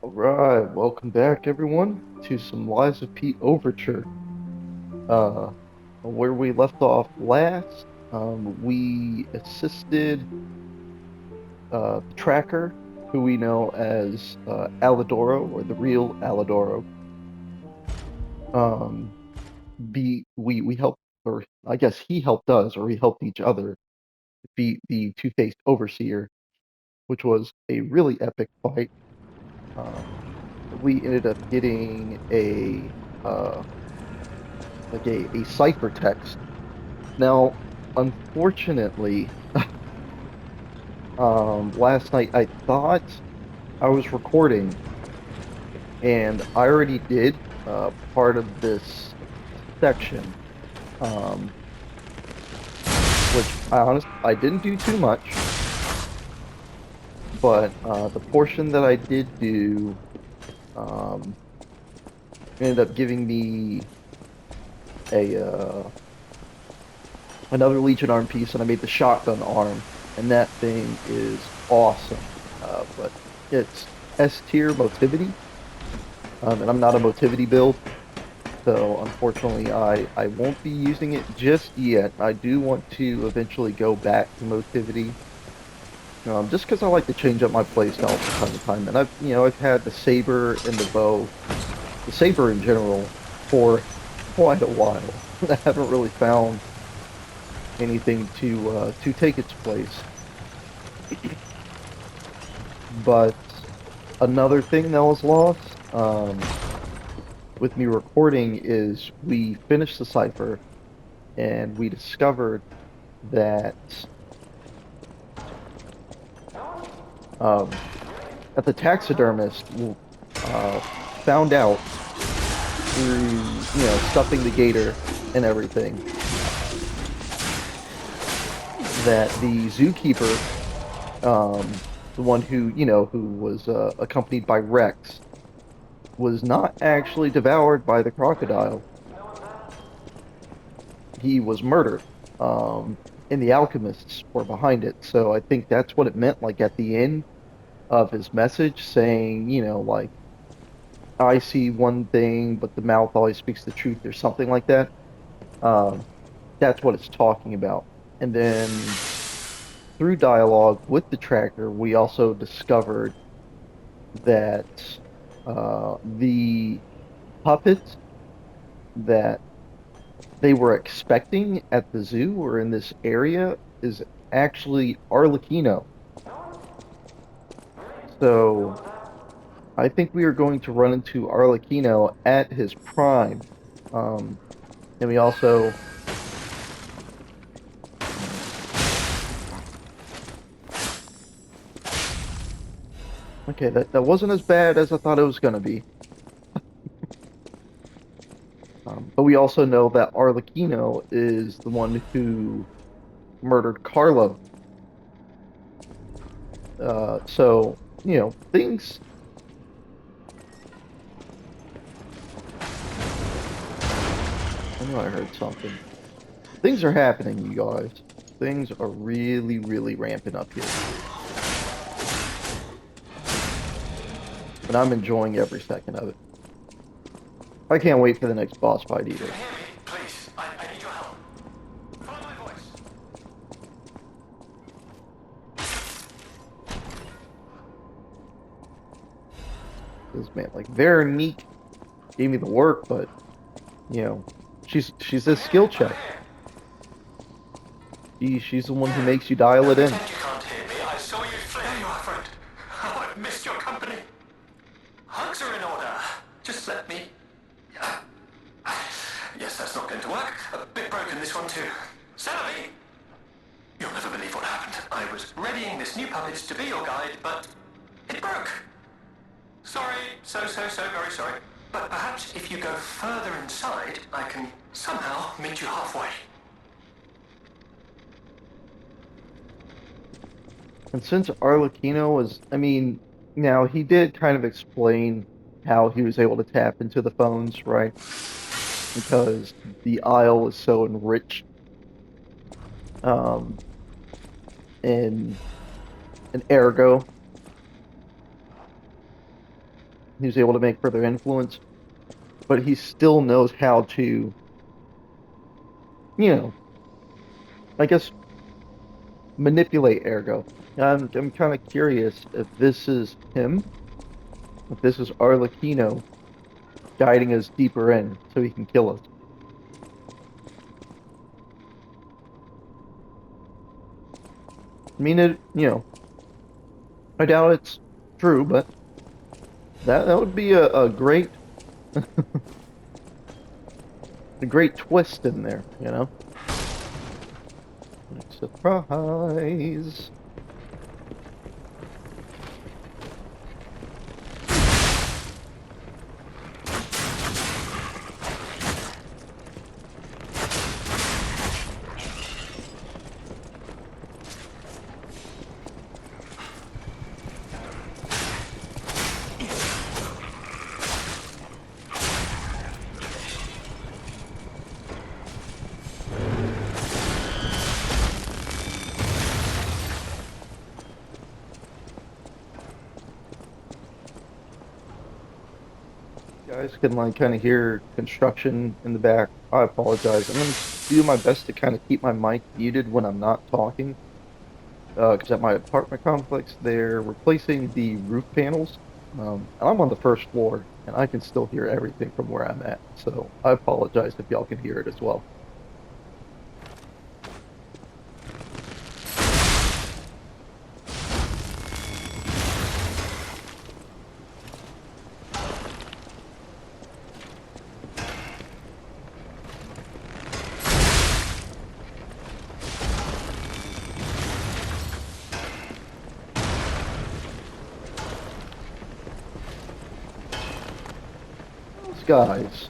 Alright, welcome back everyone to some Lies of P Overture. Uh, where we left off last, we assisted the tracker, who we know as Alidoro, or the real Alidoro. Um, we helped, or I guess he helped us, or we helped each other defeat the two-faced overseer, which was a really epic fight. Um, we ended up getting uh, a ciphertext. Now, unfortunately, last night I thought I was recording, and I already did part of this section, um, which I didn't do too much, but the portion that I did do um, ended up giving me a another Legion arm piece, and I made the shotgun arm, and that thing is awesome. But it's S tier motivity, and I'm not a motivity build, so unfortunately I won't be using it just yet. I do want to eventually go back to motivity, just because I like to change up my playstyle from time to time. And I've had the saber and the bow, the saber in general, for quite a while. I haven't really found anything to take its place. But another thing that was lost, with me recording, is we finished the cipher and we discovered that um, that the taxidermist found out through stuffing the gator and everything, that the zookeeper, the one who was accompanied by Rex, was not actually devoured by the crocodile. He was murdered. Um, and the alchemists were behind it. So I think that's what it meant, like at the end of his message, saying, like, I see one thing, but the mouth always speaks the truth, or something like that. Um, that's what it's talking about. And then through dialogue with the tracker, we also discovered that the puppet that they were expecting at the zoo or in this area is actually Arlecchino. So I think we are going to run into Arlecchino at his prime. Um, and we also, okay, that wasn't as bad as I thought it was going to be. But we also know that Arlecchino is the one who murdered Carlo. So, things, I know I heard something. Things are happening, you guys. Things are really, really ramping up here. And I'm enjoying every second of it. I can't wait for the next boss fight You either. can hear me? Please, I need your help. Follow my voice. Because man, like Veronique gave me the work, but you know, she's I'm a skill here, I'm check. here. She's the one who makes you dial Don't it in. pretend you can't hear me. I saw you flee. There you are, friend. Oh, I've missed your company. Hugs are in order. Just let me. Yes, that's not going to work. A bit broken, this one too. Celebi! You'll never believe what happened. I was readying this new puppet to be your guide, but it broke. Sorry, so very sorry. But perhaps if you go further inside, I can somehow meet you halfway. And since Arlecchino was, I mean, now he did kind of explain how he was able to tap into the phones, right? Because the Isle is so enriched um, in ergo. He's able to make further influence, but he still knows how to, you know, I guess manipulate Ergo. I'm kind of curious if this is him, if this is Arlecchino guiding us deeper in so he can kill us. I mean, I doubt it's true, but that would be a great twist in there, you know? Like, surprise. You guys can like kind of hear construction in the back. I apologize. I'm gonna do my best to kind of keep my mic muted when I'm not talking. Because at my apartment complex, they're replacing the roof panels. And I'm on the first floor, and I can still hear everything from where I'm at. So I apologize if y'all can hear it as well. Those guys.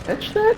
Catch that?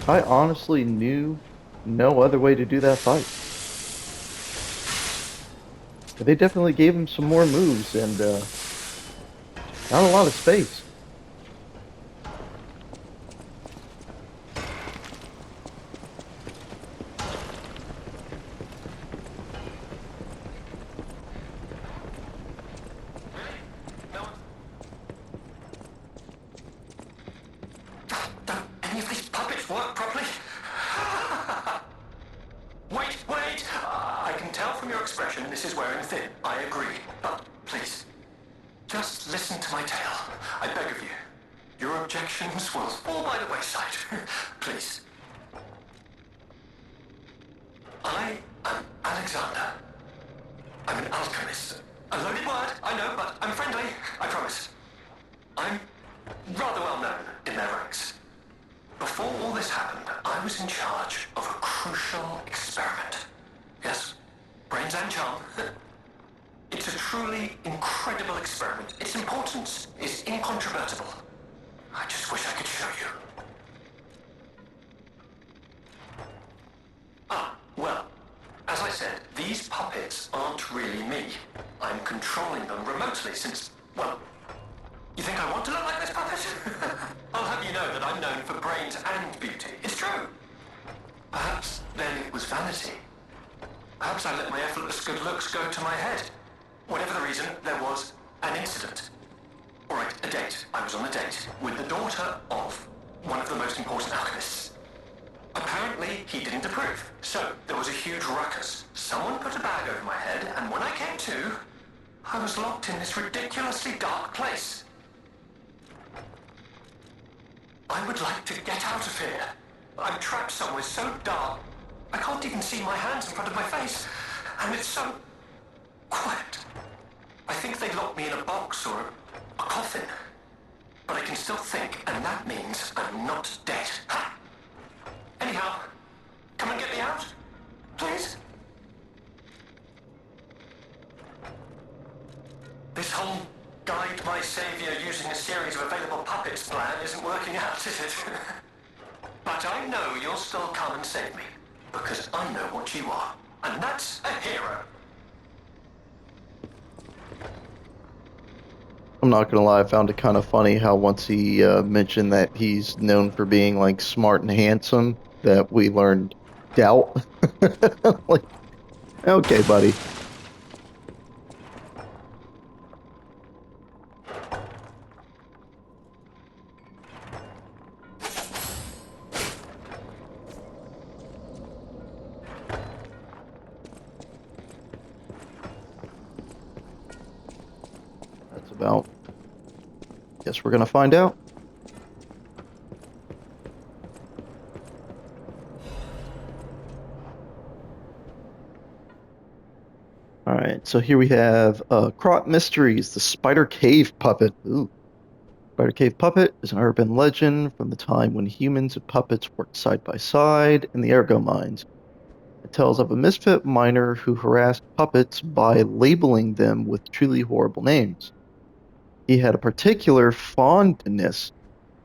I honestly knew no other way to do that fight. But they definitely gave him some more moves and not a lot of space. from your expression, this is wearing thin. I agree. But please, just listen to my tale. I beg of you. Your objections will fall by the wayside. Please. I am Alexander. I'm an alchemist. A loaded word, I know, but I'm friendly. I promise. I'm rather well known in their ranks. Before all this happened, I was in charge of a crucial experiment. Yes, brains and charm. It's a truly incredible experiment. Its importance is incontrovertible. I just wish I could show you. Well, as I said, these puppets aren't really me. I'm controlling them remotely since, well, you think I want to look like this puppet? I'll have you know that I'm known for brains and beauty. It's true. Perhaps then it was vanity. Perhaps I let my effortless good looks go to my head. Whatever the reason, there was an incident. All right, a date. I was on a date with the daughter of one of the most important alchemists. Apparently, he didn't approve. So, there was a huge ruckus. Someone put a bag over my head, and when I came to, I was locked in this ridiculously dark place. I would like to get out of here. I'm trapped somewhere so dark, I can't even see my hands in front of my face. And it's so quiet. I think they locked me in a box or a coffin. But I can still think, and that means I'm not dead. Ha! Anyhow, come and get me out, please. This whole guide my savior using a series of available puppets plan isn't working out, is it? But I know you'll still come and save me, because I know what you are, and that's a hero. I'm not gonna lie, I found it kind of funny how once he mentioned that he's known for being like smart and handsome, that we learned doubt. Like, okay, buddy. That's about. Guess we're gonna find out. All right, so here we have Crop Mysteries, the Spider Cave Puppet. Ooh. Spider Cave Puppet is an urban legend from the time when humans and puppets worked side by side in the Ergo mines. It tells of a misfit miner who harassed puppets by labeling them with truly horrible names. He had a particular fondness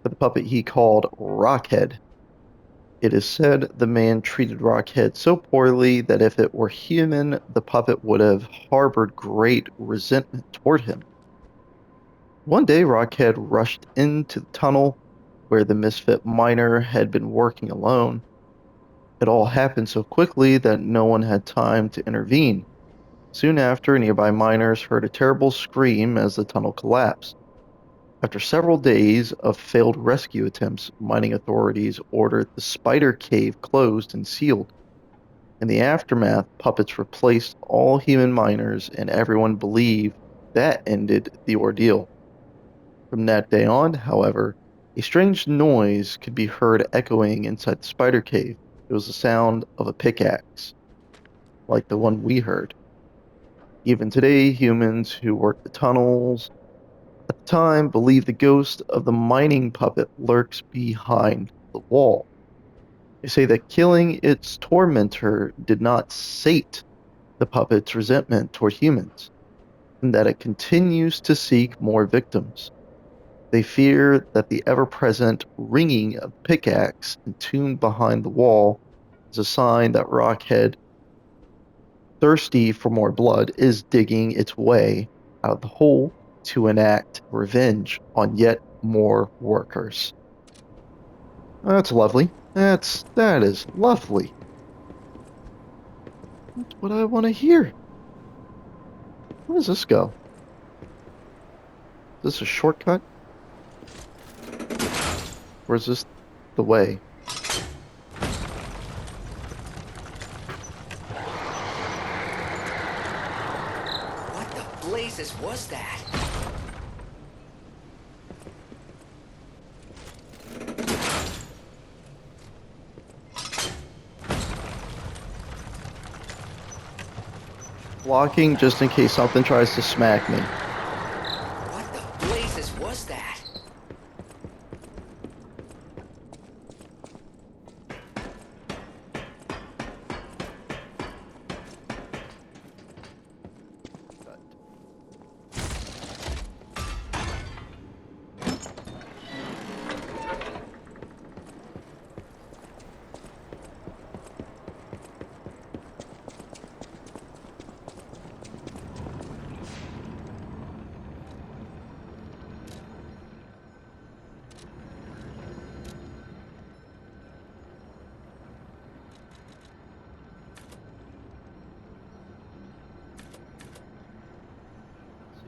for the puppet he called Rockhead. It is said the man treated Rockhead so poorly that if it were human, the puppet would have harbored great resentment toward him. One day, Rockhead rushed into the tunnel where the misfit miner had been working alone. It all happened so quickly that no one had time to intervene. Soon after, nearby miners heard a terrible scream as the tunnel collapsed. After several days of failed rescue attempts, mining authorities ordered the spider cave closed and sealed. In the aftermath, puppets replaced all human miners, and everyone believed that ended the ordeal. From that day on, however, a strange noise could be heard echoing inside the spider cave. It was the sound of a pickaxe, like the one we heard. Even today, humans who work the tunnels at the time believe the ghost of the mining puppet lurks behind the wall. They say that killing its tormentor did not sate the puppet's resentment toward humans, and that it continues to seek more victims. They fear that the ever-present ringing of the pickaxe entombed behind the wall is a sign that Rockhead, thirsty for more blood, is digging its way out of the hole to enact revenge on yet more workers. That's lovely. That is lovely. That's what I want to hear. Where does this go? Is this a shortcut? Or is this the way? blazes was that? Blocking just in case something tries to smack me. What the blazes was that?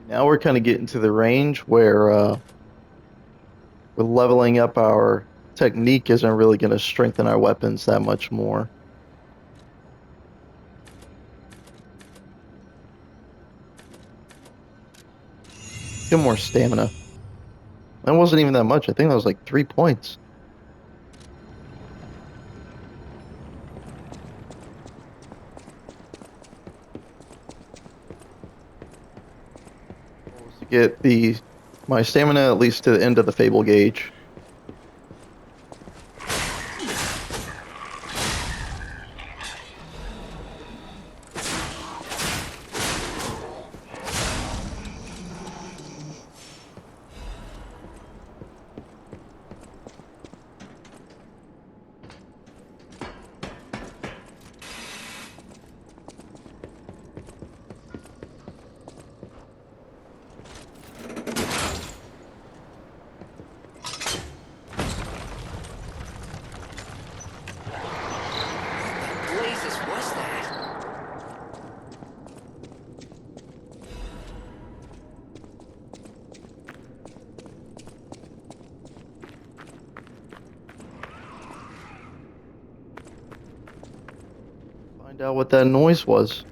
Now we're kind of getting to the range where with leveling up our technique isn't really going to strengthen our weapons that much more. Get more stamina. That wasn't even that much. I think that was like 3 points. Was to get my stamina at least to the end of the Fable gauge. Blazes was that? Find out what that noise was.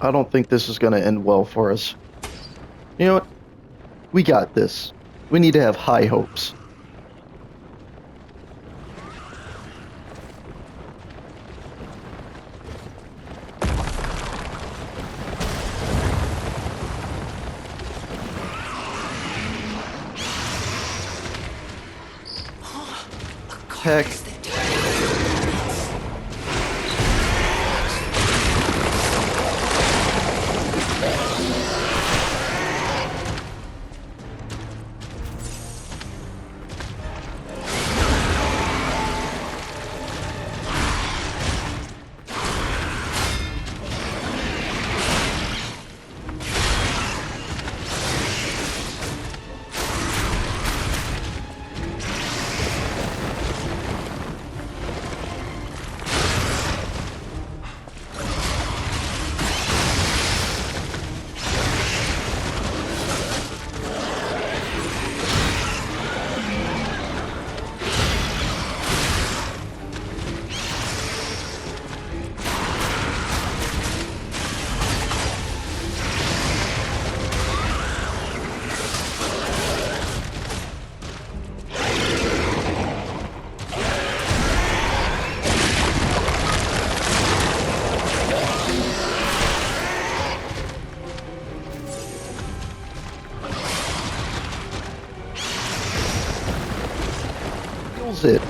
I don't think this is going to end well for us. You know what? We got this. We need to have high hopes. Heck. Kills it.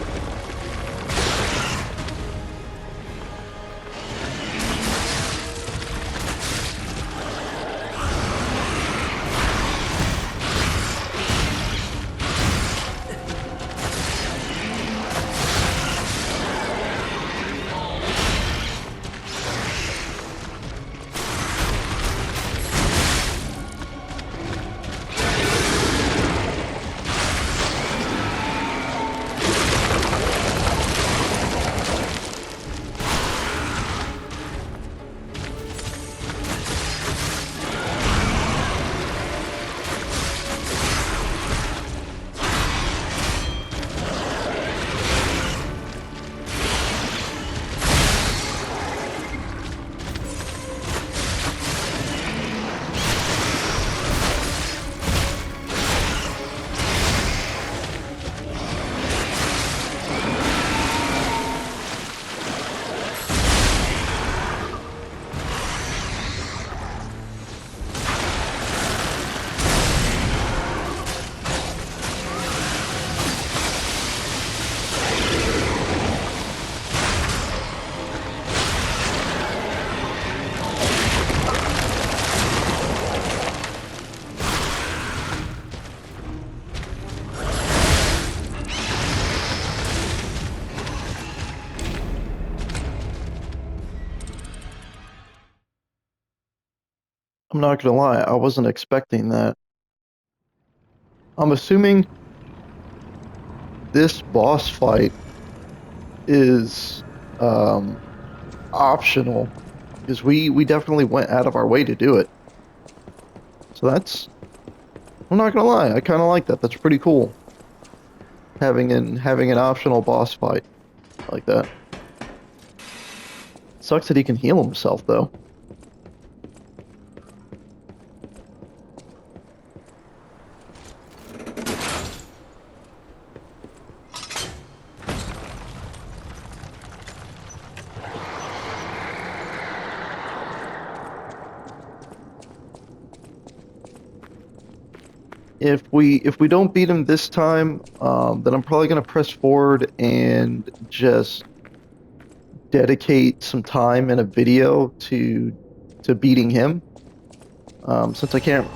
I'm not gonna lie, I wasn't expecting that. I'm assuming this boss fight is um optional because we definitely went out of our way to do it. So that's I'm not gonna lie, I kind of like that. That's pretty cool. Having an optional boss fight like that. Sucks that he can heal himself though. If we don't beat him this time, then I'm probably gonna press forward and just dedicate some time in a video to beating him. Since I can't,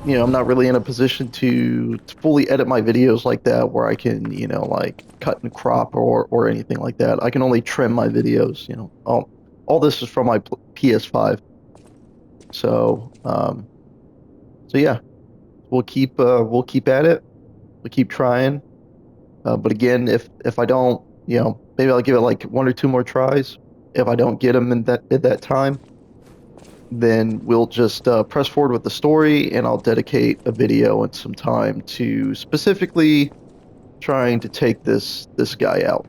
I'm not really in a position to fully edit my videos like that, where I can, like cut and crop or anything like that. I can only trim my videos. All this is from my PS5. So, so yeah, we'll keep at it. We'll keep trying. But again, if I don't, maybe I'll give it like one or two more tries. If I don't get them in that time, then we'll just press forward with the story, and I'll dedicate a video and some time to specifically trying to take this guy out.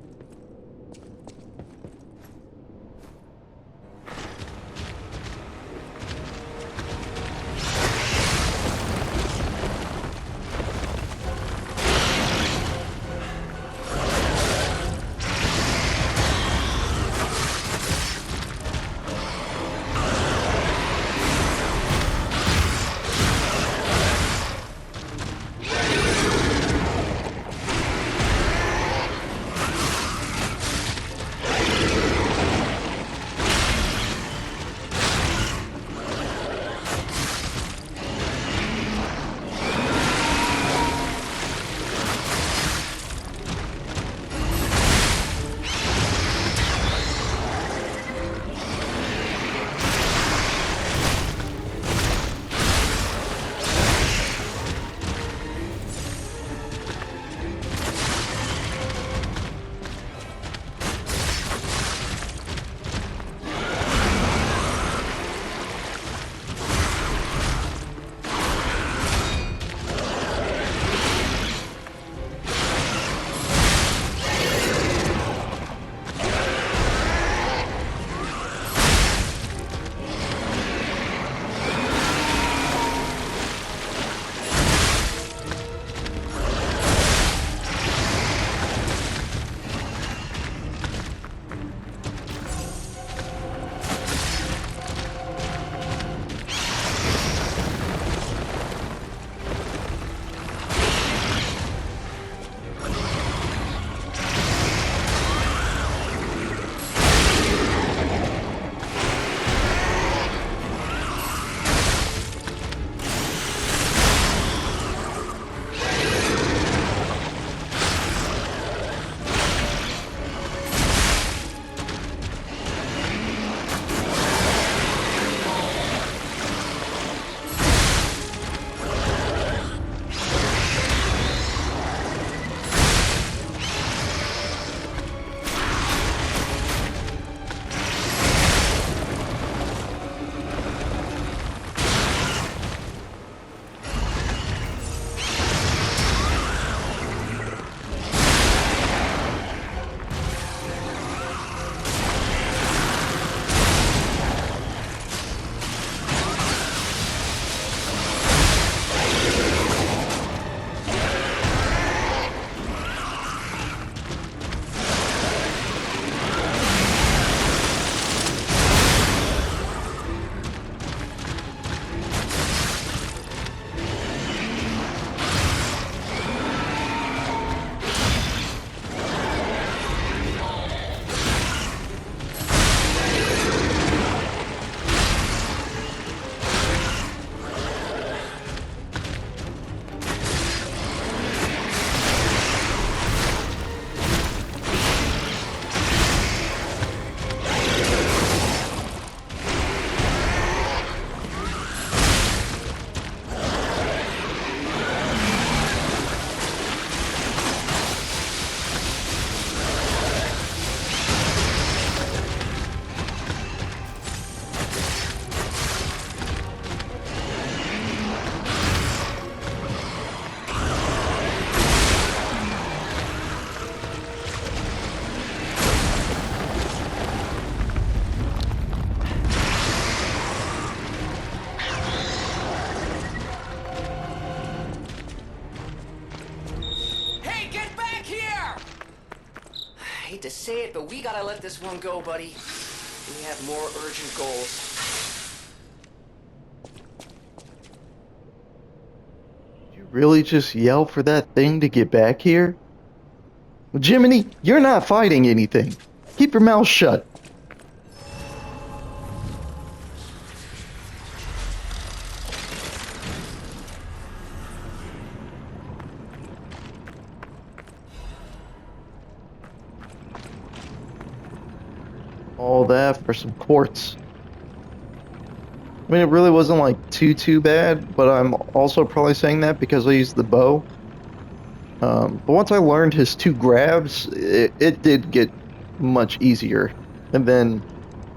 say it, but we gotta let this one go, buddy. We have more urgent goals. You really just yell for that thing to get back here? Jiminy, you're not fighting anything. Keep your mouth shut. All that for some quartz. I mean, it really wasn't like too bad, but I'm also probably saying that because I used the bow. But once I learned his two grabs, it did get much easier. And then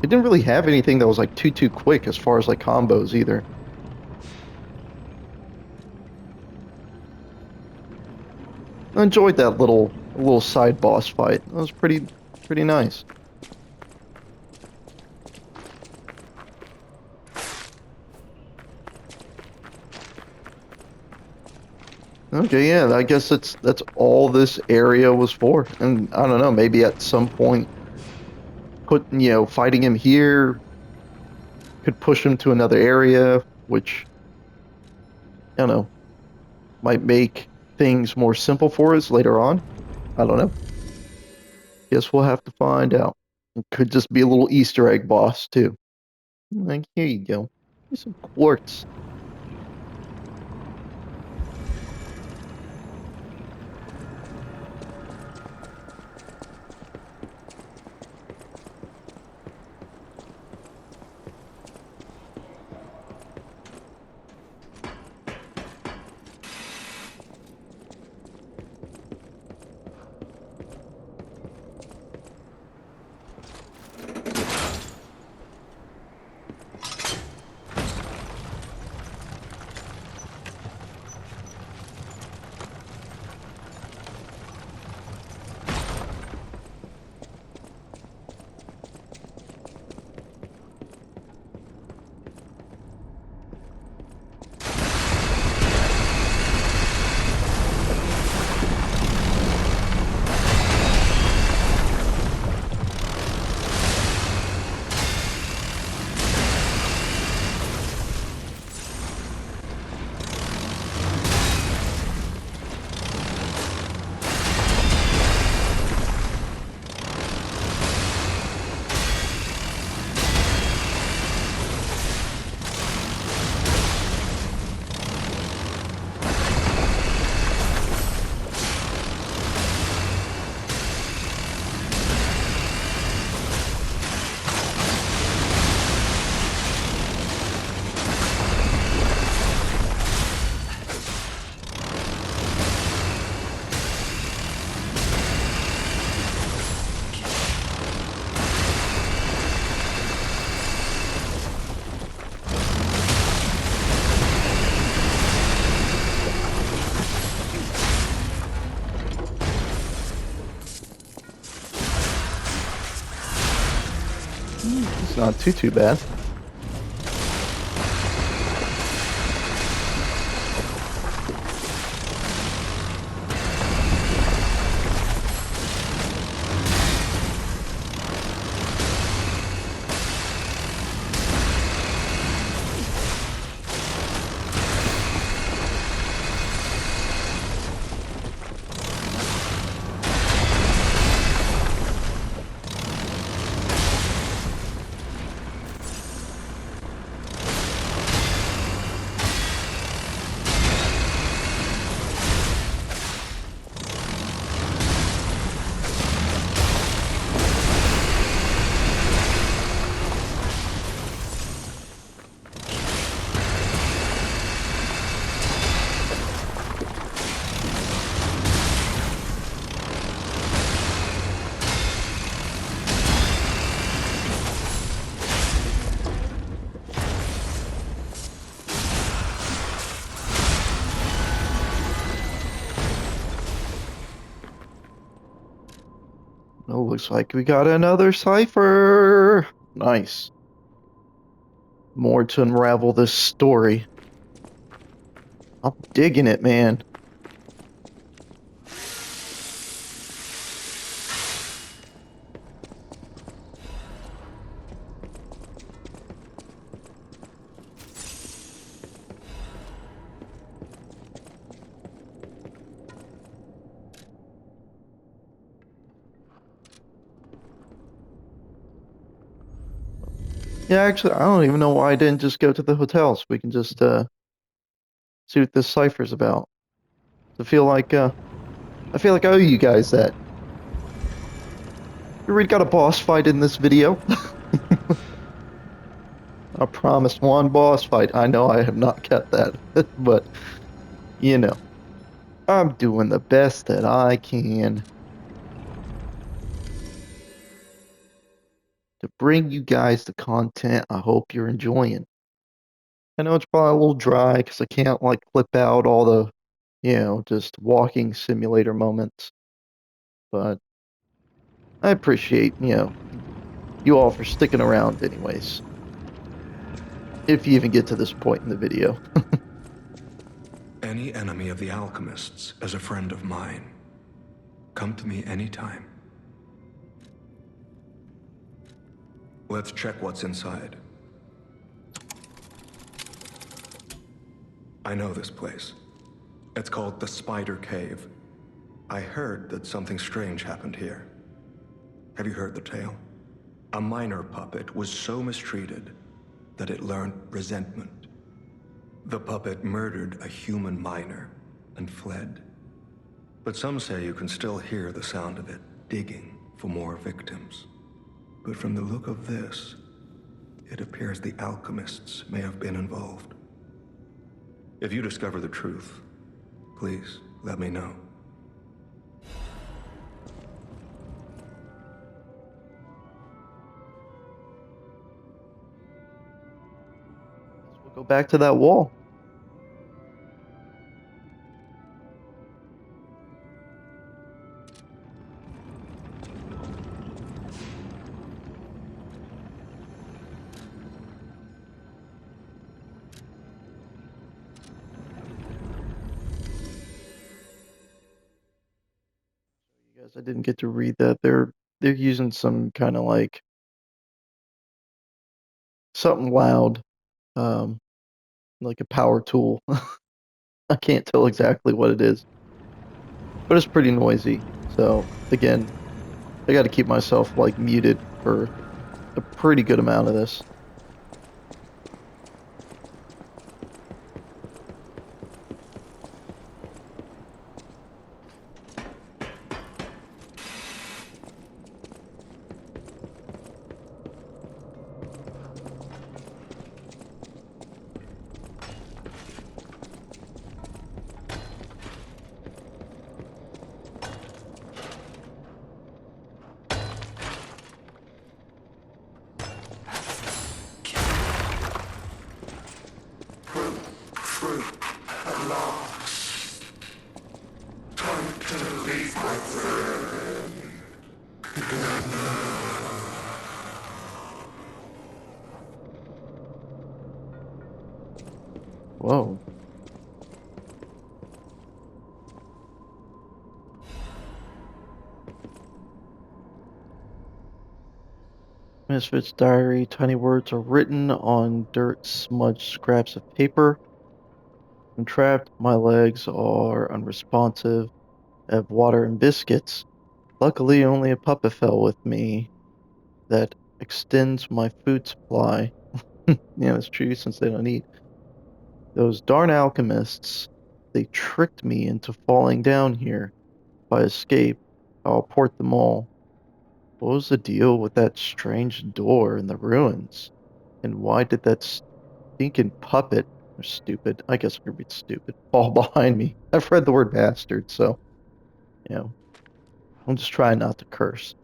it didn't really have anything that was like too quick as far as like combos either. I enjoyed that little side boss fight. That was pretty nice. Okay, yeah, I guess that's all this area was for. And I don't know, maybe at some point fighting him here could push him to another area, which I don't know, might make things more simple for us later on. I don't know. Guess we'll have to find out. It could just be a little Easter egg boss too. Like, here you go. Here's some quartz. It's not too bad. Oh, looks like we got another cipher. Nice. More to unravel this story. I'm digging it, man. Yeah, actually, I don't even know why I didn't just go to the hotels. We can just see what this cipher's about. I feel like I owe you guys that. We already got a boss fight in this video. I promised one boss fight. I know I have not kept that, but you know, I'm doing the best that I can to bring you guys the content I hope you're enjoying. I know it's probably a little dry because I can't like clip out all the, just walking simulator moments, but I appreciate, you all for sticking around anyways, if you even get to this point in the video. Any enemy of the alchemists is a friend of mine. Come to me anytime. Let's check what's inside. I know this place. It's called the Spider Cave. I heard that something strange happened here. Have you heard the tale? A minor puppet was so mistreated that it learned resentment. The puppet murdered a human miner and fled. But some say you can still hear the sound of it digging for more victims. But from the look of this, it appears the alchemists may have been involved. If you discover the truth, please let me know. We'll go back to that wall. You guys, I didn't get to read that. They're using some kind of like something loud, um, like a power tool. I can't tell exactly what it is, but it's pretty noisy. So again, I got to keep myself like muted for a pretty good amount of this. Whoa. Misfits diary. Tiny words are written on dirt smudged scraps of paper. I'm trapped. My legs are unresponsive. I have water and biscuits. Luckily, only a puppet fell with me that extends my food supply. Yeah, that's true since they don't eat. Those darn alchemists, they tricked me into falling down here. If I escape, I'll port them all. What was the deal with that strange door in the ruins? And why did that stinking puppet, or stupid, I guess we're being stupid, fall behind me? I've read the word bastard, so, you know, I'm just trying not to curse.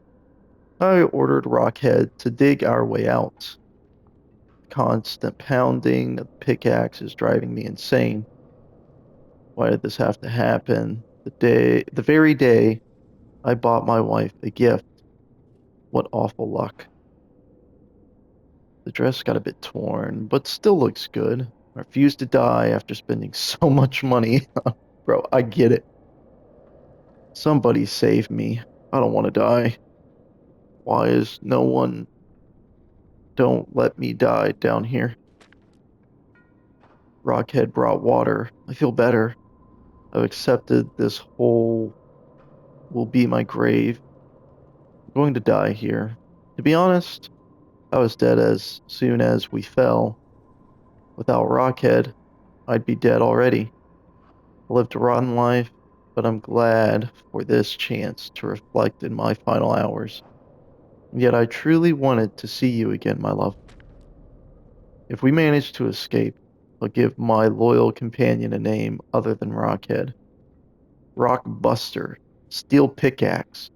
I ordered Rockhead to dig our way out. Constant pounding of the pickaxe is driving me insane. Why did this have to happen? The very day I bought my wife a gift. What awful luck. The dress got a bit torn, but still looks good. I refuse to die after spending so much money. Bro, I get it. Somebody save me. I don't want to die. Why is no one don't let me die down here? Rockhead brought water. I feel better. I've accepted this hole will be my grave. I'm going to die here. To be honest, I was dead as soon as we fell. Without Rockhead, I'd be dead already. I lived a rotten life, but I'm glad for this chance to reflect in my final hours. And yet I truly wanted to see you again, my love. If we manage to escape, I'll give my loyal companion a name other than Rockhead. Rockbuster, Steel Pickaxe,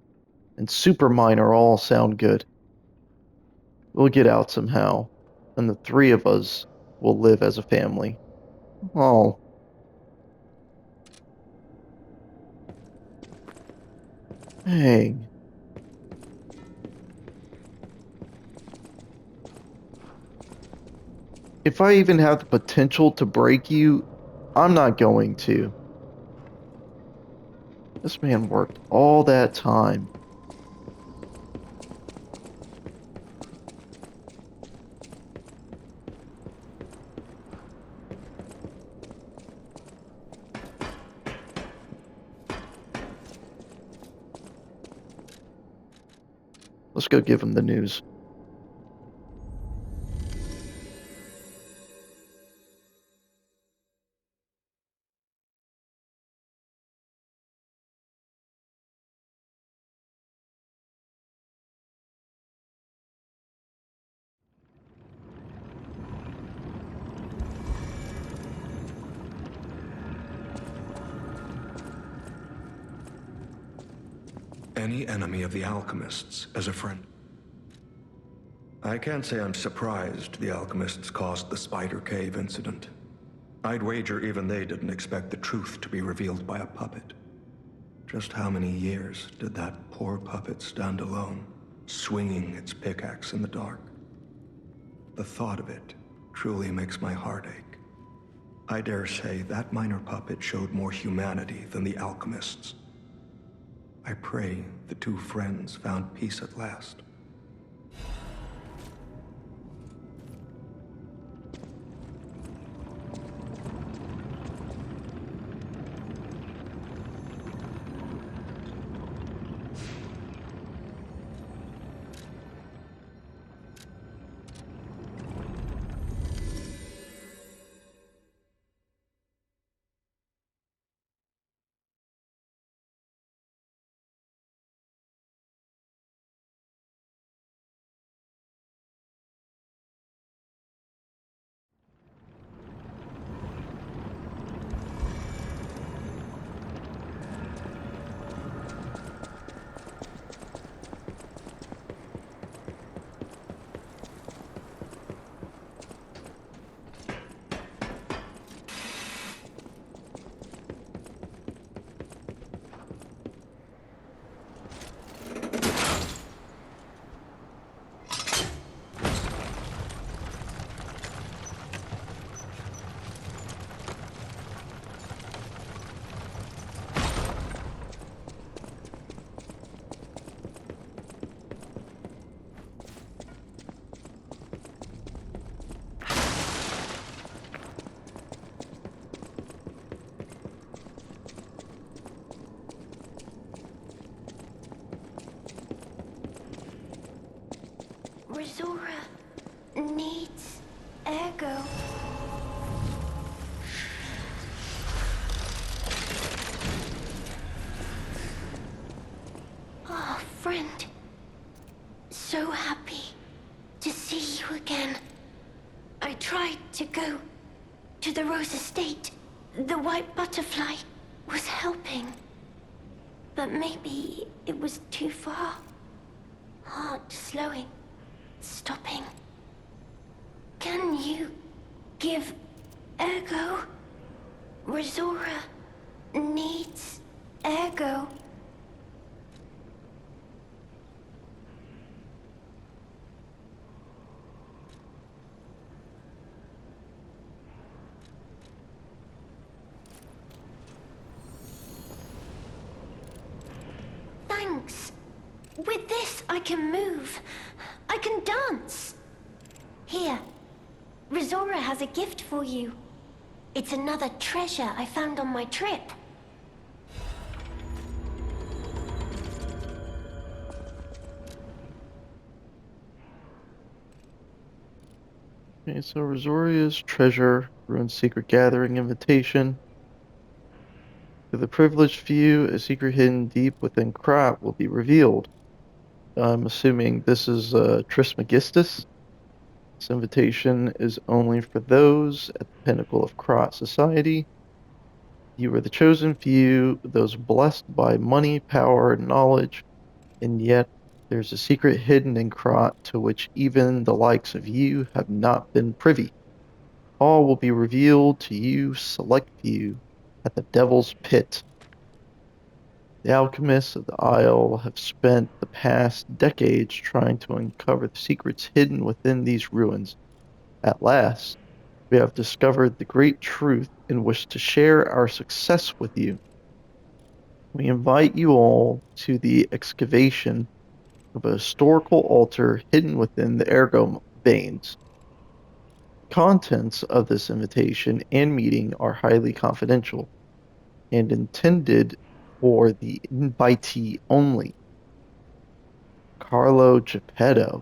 and Superminer all sound good. We'll get out somehow, and the three of us will live as a family. Oh, dang. If I even have the potential to break you, I'm not going to. This man worked all that time. Let's go give him the news. Any enemy of the alchemists as a friend. I can't say I'm surprised the alchemists caused the Spider Cave incident. I'd wager even they didn't expect the truth to be revealed by a puppet. Just how many years did that poor puppet stand alone, swinging its pickaxe in the dark? The thought of it truly makes my heart ache. I dare say that minor puppet showed more humanity than the alchemists. I pray the two friends found peace at last. Resora needs Ergo. Oh, friend. So happy to see you again. I tried to go to the Rose Estate. The white butterfly was helping. But maybe it was too far. Heart slowing. Stopping. Can you give Ergo? Resora needs Ergo. Thanks. With this, I can move. I can dance. Here, Resora has a gift for you. It's another treasure I found on my trip. Okay, so Rosoria's treasure, ruined secret gathering invitation. To the privileged few, a secret hidden deep within Krat will be revealed. I'm assuming this is Trismegistus. This invitation is only for those at the pinnacle of Krat society. You are the chosen few, those blessed by money, power, and knowledge, and yet there's a secret hidden in Krat to which even the likes of you have not been privy. All will be revealed to you, select few, at the Devil's Pit. The alchemists of the Isle have spent the past decades trying to uncover the secrets hidden within these ruins. At last, we have discovered the great truth and wish to share our success with you. We invite you all to the excavation of a historical altar hidden within the ergo veins. Contents of this invitation and meeting are highly confidential and intended for the invitee only. Carlo Geppetto.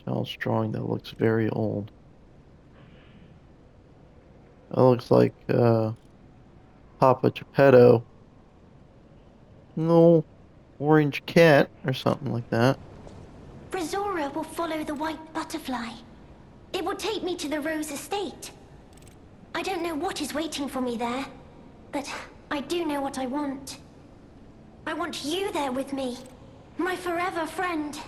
Child's drawing that looks very old. That looks like Papa Geppetto. No orange cat or something like that. Rosora will follow the white butterfly. It will take me to the Rose Estate. I don't know what is waiting for me there, but I do know what I want. I want you there with me, my forever friend.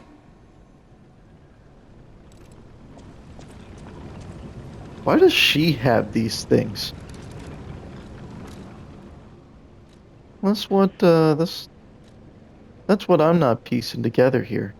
Why does she have these things? That's what I'm not piecing together here.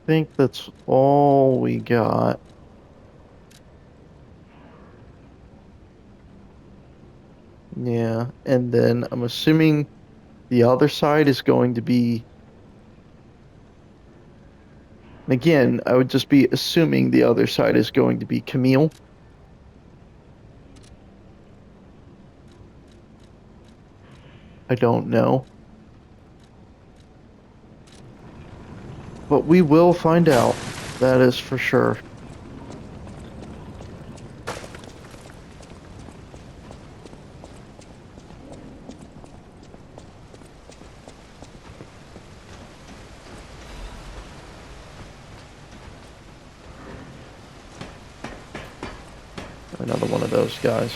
I think that's all we got. Yeah, and then I'm assuming the other side is going to be, again, I would just be assuming the other side is going to be Camille. I don't know. But we will find out. That is for sure. Another one of those guys.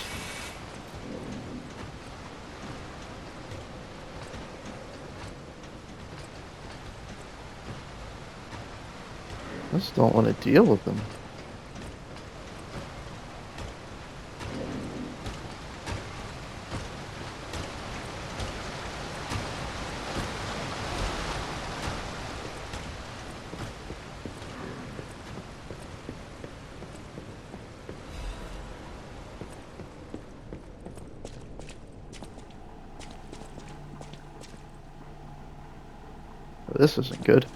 I just don't want to deal with them. This isn't good.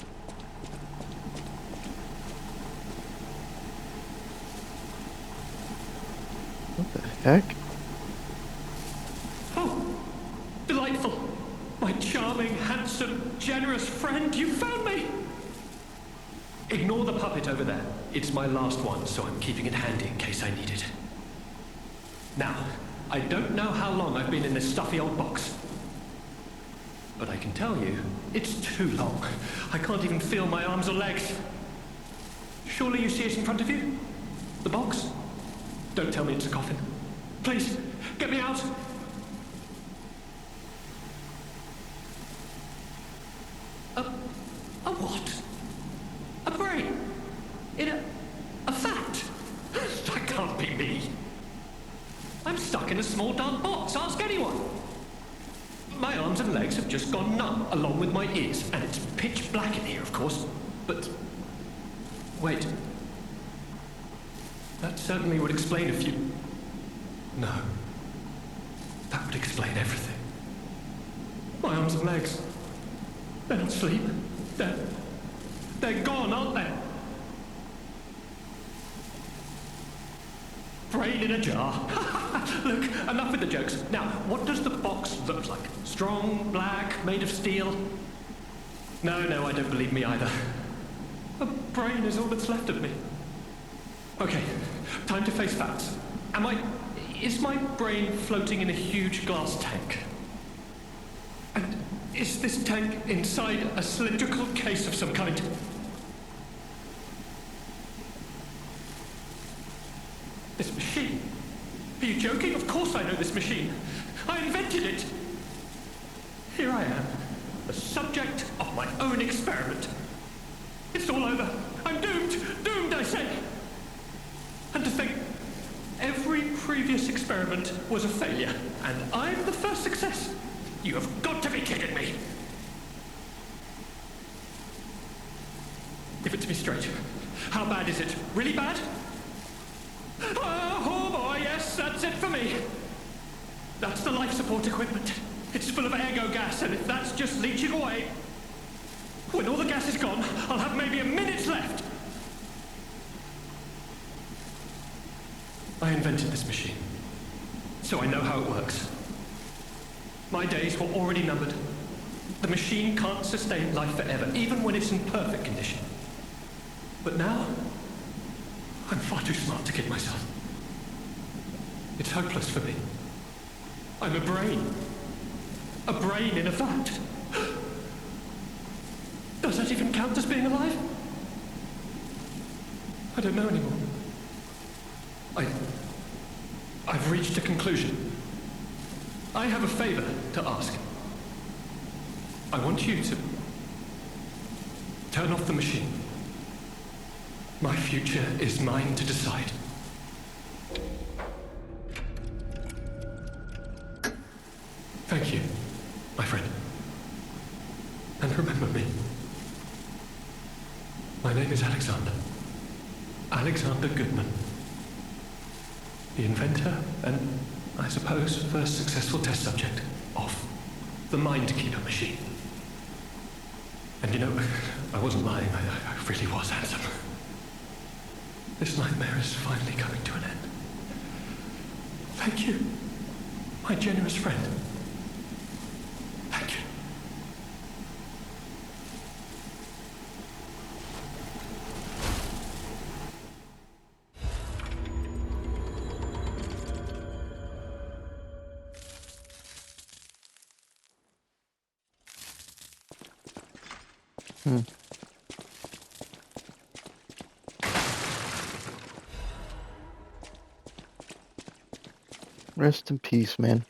What the heck? Oh, delightful. My charming, handsome, generous friend, you found me. Ignore the puppet over there. It's my last one, so I'm keeping it handy in case I need it. Now, I don't know how long I've been in this stuffy old box. But I can tell you, it's too long. I can't even feel my arms or legs. Surely you see it in front of you? The box? Don't tell me it's a coffin. Please, get me out. A what? A brain? In a fat? That can't be me. I'm stuck in a small dark box. Ask anyone. My arms and legs have just gone numb, along with my ears, and it's pitch black in here, of course. But wait. That certainly would explain a few. No. That would explain everything. My arms and legs. They're not asleep. They're gone, aren't they? Brain in a jar. Look, enough with the jokes. Now, what does the box look like? Strong, black, made of steel? No, I don't believe me either. A brain is all that's left of me. Okay, time to face facts. Is my brain floating in a huge glass tank? And is this tank inside a cylindrical case of some kind? This machine? Are you joking? Of course I know this machine. I invented it. Here I am, the subject of my own experiment. It's all over. I'm doomed, I say. And to think, every previous experiment was a failure, and I'm the first success. You have got to be kidding me. Give it to me straight. How bad is it? Really bad? Oh boy, yes, that's it for me. That's the life support equipment. It's full of ergo gas, and if that's just leaching away, when all the gas is gone, I'll have maybe a minute left. I invented this machine, so I know how it works. My days were already numbered. The machine can't sustain life forever, even when it's in perfect condition. But now, I'm far too smart to kid myself. It's hopeless for me. I'm a brain. A brain in a vat. Does that even count as being alive? I don't know anymore. I've reached a conclusion. I have a favor to ask. I want you to turn off the machine. My future is mine to decide. Thank you, my friend. And remember me. My name is Alexander. Alexander Goodman. The inventor and, I suppose, first successful test subject of the Mind Keeper machine. And you know, I wasn't lying. I really was handsome. This nightmare is finally coming to an end. Thank you, my generous friend. Thank you. Rest in peace, man.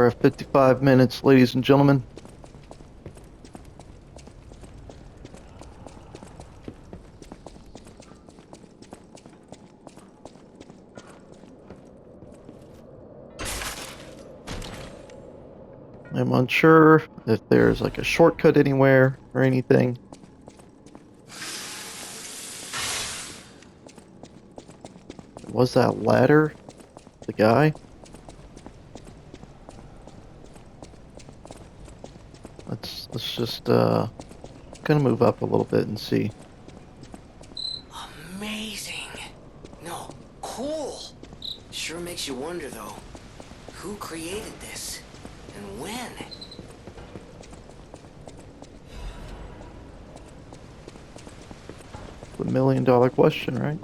We're at 55 minutes, ladies and gentlemen. I'm unsure if there's like a shortcut anywhere or anything. Was that ladder the guy? Let's just gonna move up a little bit and see. Amazing. No, cool. Sure makes you wonder, though. Who created this? And when? The $1 million question, right?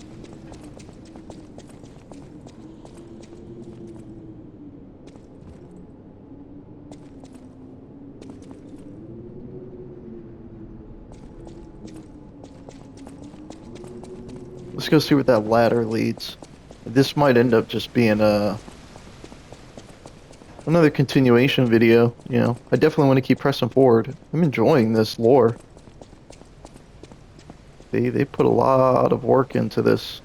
Let's go see where that ladder leads. This might end up just being another continuation video, you know. I definitely want to keep pressing forward. I'm enjoying this lore. They put a lot of work into this.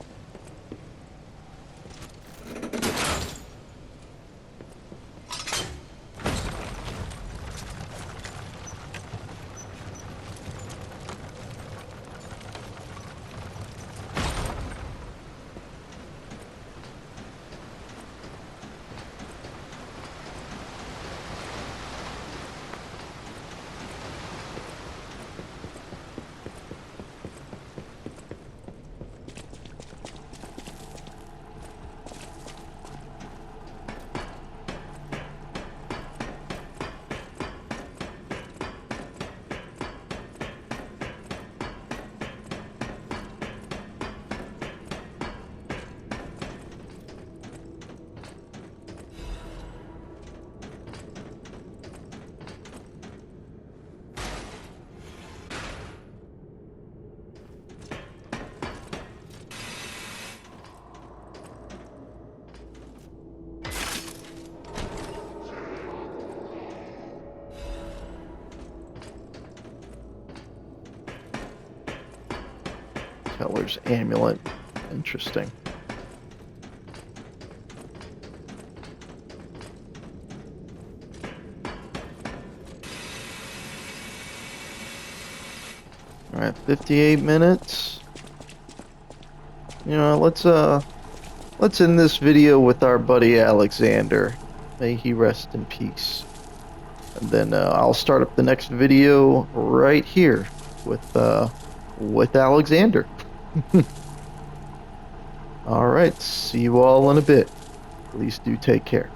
Teller's amulet. Interesting. Alright, 58 minutes. You know, let's end this video with our buddy Alexander. May he rest in peace. And then I'll start up the next video right here with Alexander. All right, see you all in a bit. Please do take care.